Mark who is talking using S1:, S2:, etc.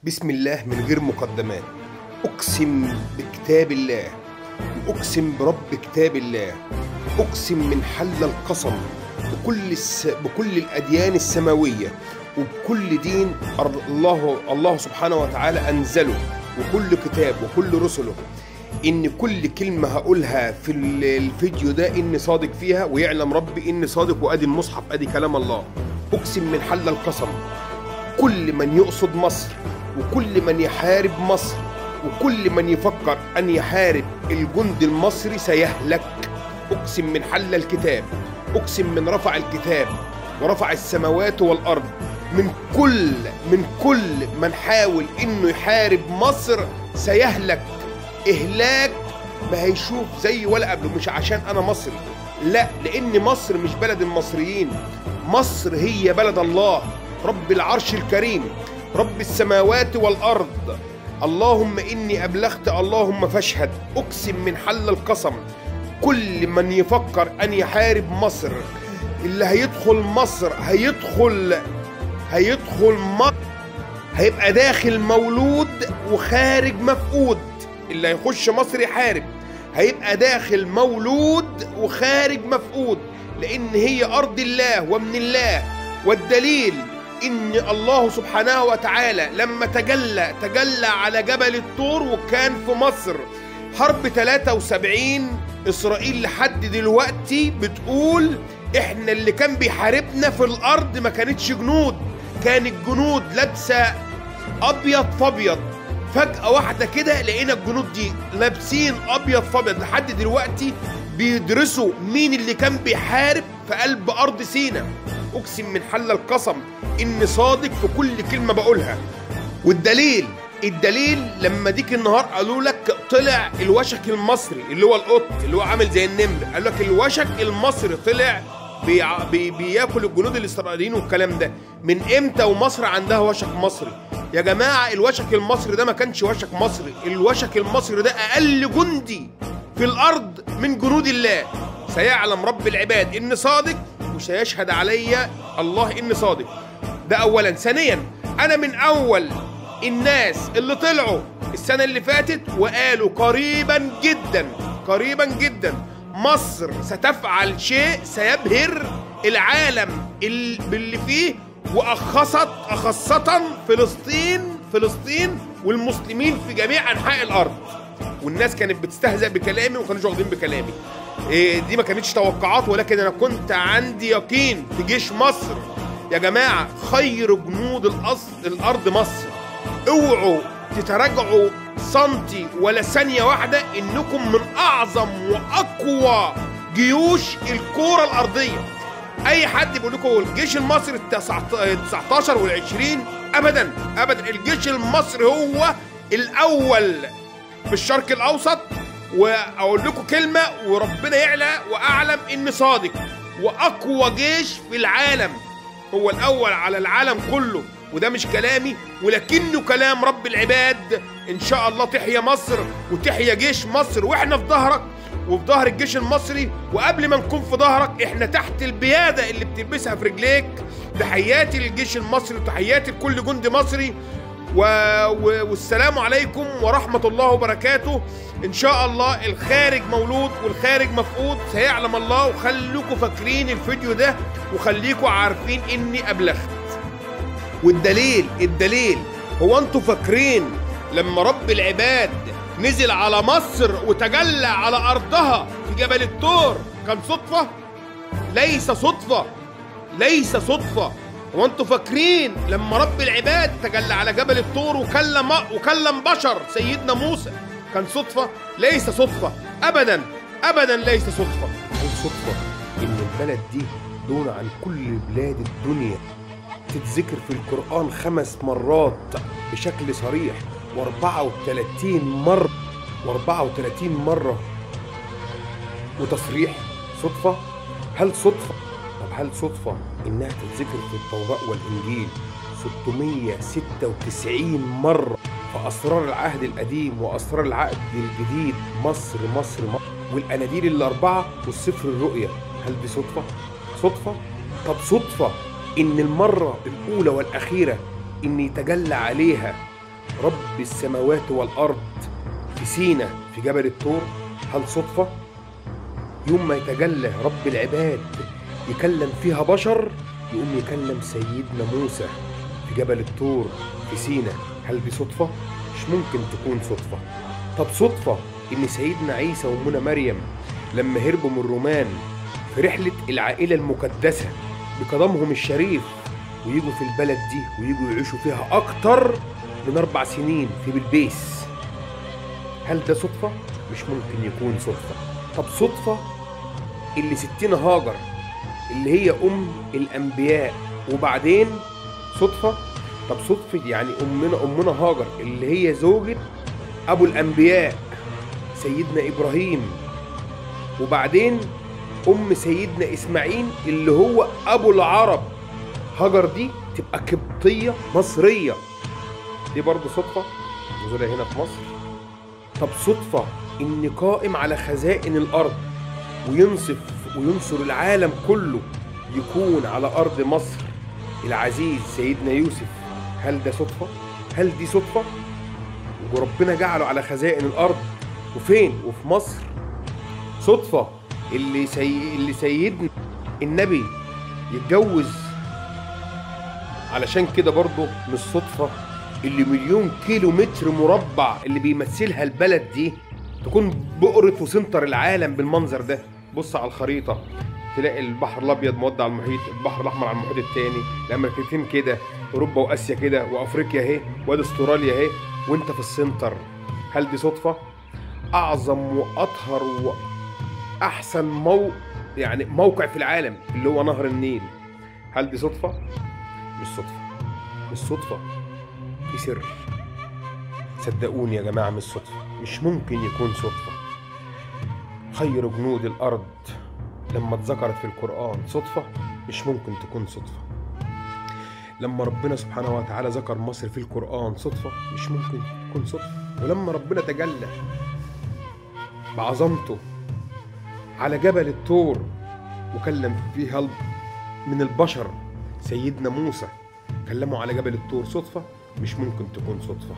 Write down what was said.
S1: بسم الله من غير مقدمات. أقسم بكتاب الله وأقسم برب كتاب الله، أقسم من حل القسم بكل الأديان السماوية وبكل دين الله سبحانه وتعالى أنزله، وكل كتاب وكل رسله، إن كل كلمة هقولها في الفيديو ده إني صادق فيها، ويعلم ربي إني صادق، وأدي المصحف أدي كلام الله. أقسم من حل القسم، كل من يقصد مصر وكل من يحارب مصر وكل من يفكر أن يحارب الجند المصري سيهلك. أقسم من حل الكتاب، أقسم من رفع الكتاب ورفع السماوات والأرض، من كل من حاول إنه يحارب مصر سيهلك إهلاك ما هيشوف زي ولا قبله. مش عشان أنا مصري، لا، لأن مصر مش بلد المصريين، مصر هي بلد الله رب العرش الكريم، رب السماوات والأرض. اللهم إني أبلغت اللهم فاشهد. أقسم من حل القسم، كل من يفكر أن يحارب مصر، اللي هيدخل مصر هيدخل مصر هيبقى داخل مولود وخارج مفقود. اللي هيخش مصر يحارب هيبقى داخل مولود وخارج مفقود، لأن هي أرض الله ومن الله. والدليل إن الله سبحانه وتعالى لما تجلى على جبل الطور وكان في مصر حرب 73، إسرائيل لحد دلوقتي بتقول إحنا اللي كان بيحاربنا في الأرض ما كانتش جنود، كانت جنود لابسة أبيض فأبيض. فجأة واحدة كده لقينا الجنود دي لابسين أبيض فأبيض. لحد دلوقتي بيدرسوا مين اللي كان بيحارب في قلب أرض سيناء. أقسم من حل القسم إني صادق في كل كلمة بقولها. والدليل لما ديك النهار قالوا لك طلع الوشك المصري اللي هو القط اللي هو عامل زي النمر، قال لك الوشك المصري طلع بياكل الجنود الإسرائيليين والكلام ده. من إمتى ومصر عندها وشك مصري؟ يا جماعة الوشك المصري ده ما كانش وشك مصري، الوشك المصري ده أقل جندي في الأرض من جنود الله. سيعلم رب العباد إني صادق، وسيشهد علي الله إني صادق. ده أولا. ثانيا، أنا من أول الناس اللي طلعوا السنة اللي فاتت وقالوا قريبا جدا مصر ستفعل شيء سيبهر العالم باللي فيه، وأخصة فلسطين والمسلمين في جميع أنحاء الأرض. والناس كانت بتستهزأ بكلامي وما كانوش واخدين بكلامي. دي ما كانتش توقعات، ولكن أنا كنت عندي يقين في جيش مصر. يا جماعة خير جنود الأرض مصر. اوعوا تتراجعوا سنتي ولا ثانية واحدة، إنكم من أعظم وأقوى جيوش الكرة الأرضية. أي حد بيقول لكم الجيش المصري 19 وال20، أبدا. الجيش المصري هو الأول في الشرق الأوسط. وأقول لكم كلمة وربنا يعلى وأعلم إني صادق، وأقوى جيش في العالم، هو الأول على العالم كله. وده مش كلامي ولكنه كلام رب العباد. إن شاء الله تحيا مصر وتحيا جيش مصر، وإحنا في ظهرك وفي ظهر الجيش المصري. وقبل ما نكون في ظهرك إحنا تحت البيادة اللي بتلبسها في رجليك. تحياتي للجيش المصري وتحياتي لكل جندي مصري، والسلام عليكم ورحمة الله وبركاته. إن شاء الله الخارج مولود والخارج مفقود، سيعلم الله. وخليكم فاكرين الفيديو ده وخليكم عارفين إني أبلغت. والدليل هو أنتوا فاكرين لما رب العباد نزل على مصر وتجلى على أرضها في جبل الطور كان صدفة؟ ليس صدفة. هو أنتوا فاكرين لما رب العباد تجلى على جبل الطور وكلم بشر سيدنا موسى كان صدفة؟ ليس صدفة أبدا ليس صدفة. الصدفة إن البلد دي دون عن كل بلاد الدنيا تتذكر في القرآن 5 مرات بشكل صريح، و34 مرة وتصريح. صدفة؟ هل صدفة إنها تتذكر في التوراة والإنجيل 696 مرة في أسرار العهد القديم وأسرار العهد الجديد؟ مصر. والأناجيل ال4 والسفر الرؤيا. هل دي صدفة؟ طب صدفة إن المرة الأولى والأخيرة إن يتجلى عليها رب السماوات والأرض في سينا في جبل الطور؟ هل صدفة؟ يوم ما يتجلى رب العباد يكلم فيها بشر، يقوم يكلم سيدنا موسى في جبل الطور في سينا، هل دي صدفة؟ مش ممكن تكون صدفة. طب صدفة إن سيدنا عيسى وأمنا مريم لما هربوا من الرومان في رحلة العائلة المقدسة بقدمهم الشريف ويجوا في البلد دي ويجوا يعيشوا فيها أكتر من 4 سنين في بلبيس، هل ده صدفة؟ مش ممكن يكون صدفة. طب صدفة اللي ستنا هاجر اللي هي أم الأنبياء وبعدين صدفة؟ طب صدفة يعني أمنا هاجر اللي هي زوجة أبو الأنبياء سيدنا إبراهيم وبعدين أم سيدنا إسماعيل اللي هو أبو العرب، هاجر دي تبقى قبطية مصرية، دي برضو صدفة نزولها هنا في مصر؟ طب صدفة إن قائم على خزائن الأرض وينصر العالم كله يكون على أرض مصر العزيز سيدنا يوسف، هل ده صدفة؟ هل دي صدفة؟ وربنا جعله على خزائن الأرض وفين؟ وفي مصر. صدفة اللي سيدنا النبي يتجوز، علشان كده برضه مش صدفة اللي 1,000,000 كيلو متر مربع اللي بيمثلها البلد دي تكون بؤرة وسنتر العالم بالمنظر ده. بص على الخريطة تلاقي البحر الأبيض مودع على المحيط، البحر الأحمر على المحيط التاني، الأمريكتين كده، أوروبا وآسيا كده، وأفريقيا أهي، وادي أستراليا أهي، وأنت في السنتر، هل دي صدفة؟ أعظم وأطهر وأحسن موقع في العالم اللي هو نهر النيل، هل دي صدفة؟ مش صدفة، مش صدفة، في سر، صدقوني يا جماعة مش صدفة، مش ممكن يكون صدفة. خير جنود الأرض لما اتذكرت في القرآن صدفة؟ مش ممكن تكون صدفة. لما ربنا سبحانه وتعالى ذكر مصر في القرآن صدفة؟ مش ممكن تكون صدفة. ولما ربنا تجلى بعظمته على جبل الطور وكلم فيها من البشر سيدنا موسى كلموا على جبل الطور صدفة؟ مش ممكن تكون صدفة.